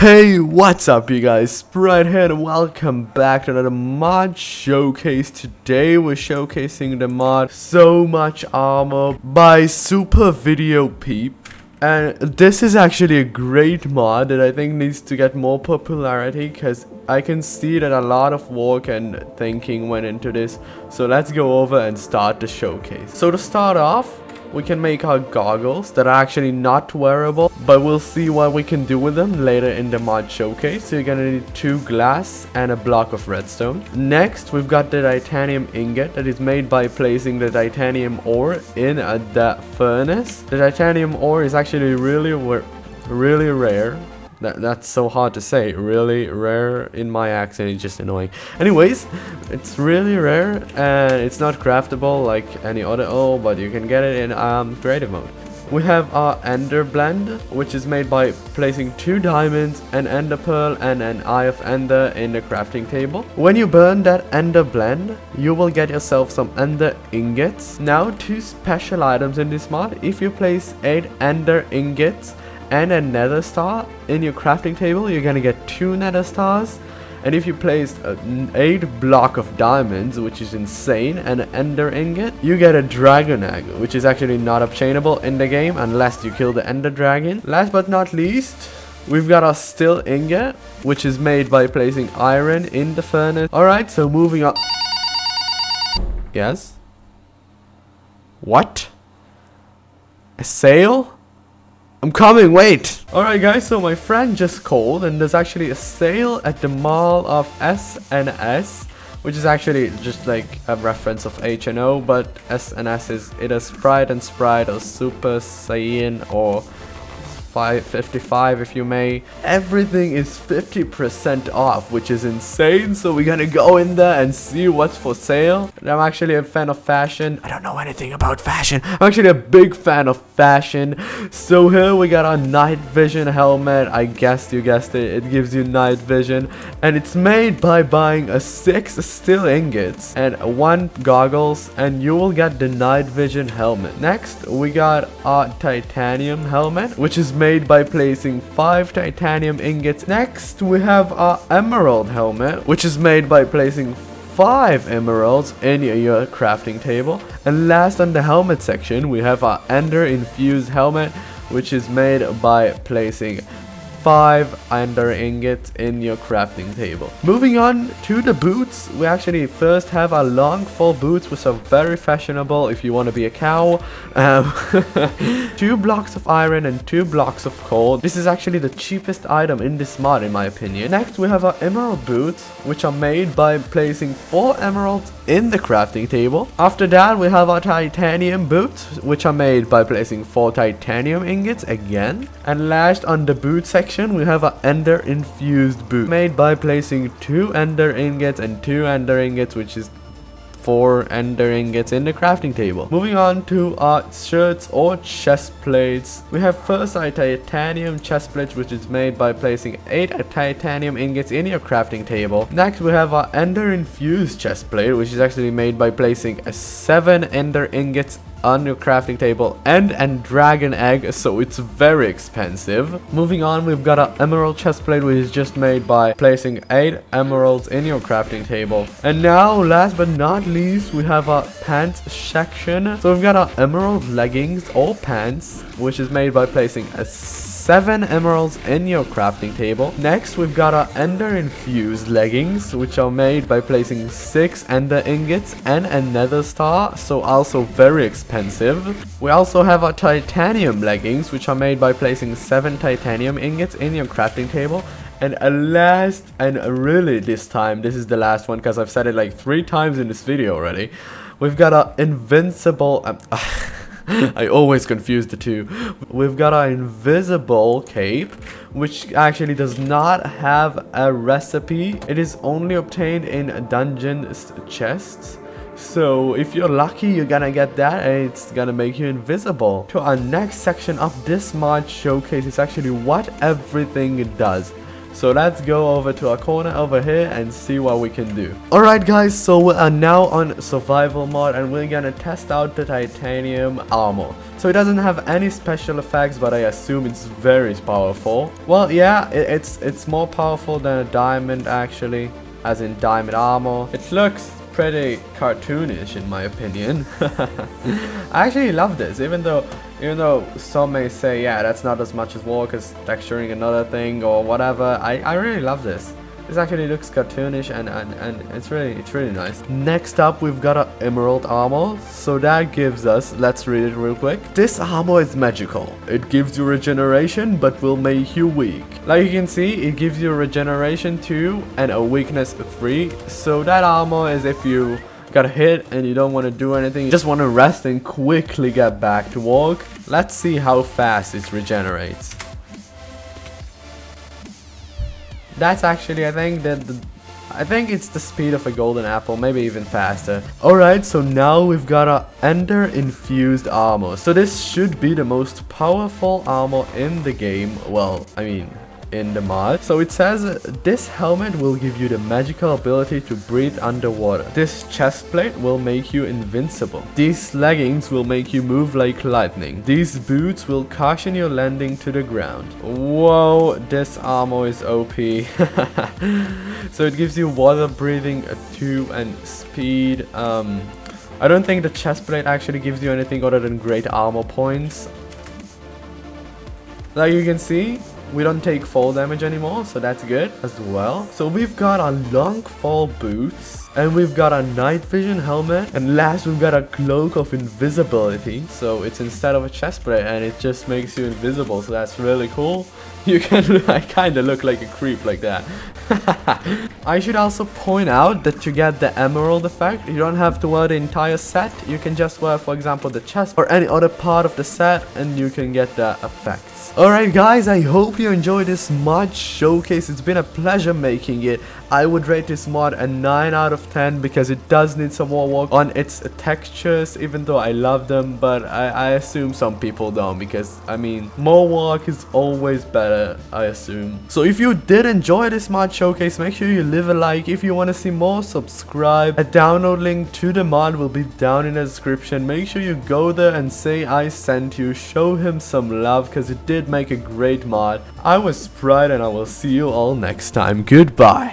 Hey, what's up you guys, Spryite here and welcome back to another mod showcase. Today we're showcasing the mod So Much Armor by Super Video Peep. And this is actually a great mod that I think needs to get more popularity because I can see that a lot of work and thinking went into this. So let's go over and start the showcase. So to start off, we can make our goggles that are actually not wearable, but we'll see what we can do with them later in the mod showcase. So you're gonna need 2 glass and a block of redstone. Next, we've got the titanium ingot that is made by placing the titanium ore in the furnace. The titanium ore is actually really rare. That's so hard to say. Really rare in my accent, it's just annoying. Anyways, it's really rare and it's not craftable like any other ore, but you can get it in creative mode. We have our ender blend, which is made by placing 2 diamonds, an ender pearl and an eye of ender in the crafting table. When you burn that ender blend, you will get yourself some ender ingots. Now 2 special items in this mod. If you place 8 ender ingots and a nether star in your crafting table, you're gonna get 2 nether stars. And if you place 8 block of diamonds, which is insane, and an ender ingot, you get a dragon egg, which is actually not obtainable in the game unless you kill the ender dragon. Last but not least, we've got our steel ingot, which is made by placing iron in the furnace. Alright, so moving on. Yes? What? A sale? I'm coming, wait! Alright guys, so my friend just called and there's actually a sale at the mall of S&S, which is actually just like a reference of H&O, but S&S is either Spryite and Spryite or Super Saiyan or 555 if you may. Everything is 50% off, which is insane, so we're gonna go in there and see what's for sale. And I'm actually a fan of fashion. I don't know anything about fashion. I'm actually a big fan of fashion. So here we got our night vision helmet. I guess you guessed it, it gives you night vision, and it's made by buying 6 steel ingots and 1 goggles and you will get the night vision helmet. Next we got our titanium helmet, which is made by placing 5 titanium ingots. Next we have our emerald helmet, which is made by placing 5 emeralds in your crafting table. And last on the helmet section we have our ender infused helmet, which is made by placing 5 ender ingots in your crafting table. Moving on to the boots, we actually first have our long fall boots, which are very fashionable if you want to be a cow. 2 blocks of iron and 2 blocks of coal. This is actually the cheapest item in this mod in my opinion. Next we have our emerald boots, which are made by placing 4 emeralds in the crafting table. After that we have our titanium boots, which are made by placing 4 titanium ingots again. And last on the boot section we have an ender infused boot, made by placing 2 ender ingots and 2 ender ingots, which is 4 ender ingots in the crafting table. Moving on to our shirts or chest plates. We have first our titanium chest plate, which is made by placing 8 titanium ingots in your crafting table. Next we have our ender infused chest plate, which is actually made by placing 7 ender ingots on your crafting table and dragon egg, so it's very expensive. Moving on, we've got an emerald chest plate, which is just made by placing 8 emeralds in your crafting table. And now last but not least we have our pants section. So we've got our emerald leggings or pants, which is made by placing 7 emeralds in your crafting table. Next we've got our ender infused leggings, which are made by placing 6 ender ingots and a nether star, so also very expensive. We also have our titanium leggings, which are made by placing 7 titanium ingots in your crafting table. And last, and really this time, this is the last one because I've said it like 3 times in this video already, we've got our invincible I always confuse the two. We've got our invisible cape, which actually does not have a recipe. It is only obtained in dungeon chests. So if you're lucky, you're gonna get that and it's gonna make you invisible. To our next section of this mod showcase is actually what everything does. So let's go over to our corner over here and see what we can do. Alright guys, so we are now on survival mode and we're gonna test out the titanium armor. So it doesn't have any special effects, but I assume it's very powerful. Well, yeah, it's more powerful than a diamond actually, as in diamond armor. It looks pretty cartoonish in my opinion. I actually love this, even though some may say, yeah, that's not as much as war because texturing another thing or whatever. I really love this. This actually looks cartoonish and it's really nice. Next up, we've got an emerald armor. So that gives us, let's read it real quick. This armor is magical. It gives you regeneration but will make you weak. Like you can see, it gives you regeneration 2 and a weakness 3. So that armor is if you got hit and you don't want to do anything, you just want to rest and quickly get back to walk. Let's see how fast it regenerates. That's actually, I think it's the speed of a golden apple, maybe even faster. Alright, so now we've got a ender infused armor. So this should be the most powerful armor in the game. Well, I mean, in the mod. So it says this helmet will give you the magical ability to breathe underwater. This chest plate will make you invincible. These leggings will make you move like lightning. These boots will caution your landing to the ground. Whoa, this armor is OP. So it gives you water breathing 2 and speed. I don't think the chest plate actually gives you anything other than great armor points. Like you can see, we don't take fall damage anymore, so that's good as well. So we've got our long fall boots, and we've got a night vision helmet, and last we've got a cloak of invisibility. So it's instead of a chest plate and it just makes you invisible, so that's really cool. You can I kind of look like a creep like that. I should also point out that to get the emerald effect, you don't have to wear the entire set. You can just wear, for example, the chest or any other part of the set and you can get the effects. Alright guys, I hope you enjoyed this mod showcase. It's been a pleasure making it. I would rate this mod a 9 out of 10 because it does need some more work on its textures, even though I love them, but I assume some people don't, because I mean, more work is always better, I assume. So if you did enjoy this mod showcase, make sure you leave a like. If you want to see more, subscribe. A download link to the mod will be down in the description. Make sure you go there and say I sent you. Show him some love because it did make a great mod. I was Spryite and I will see you all next time. Goodbye.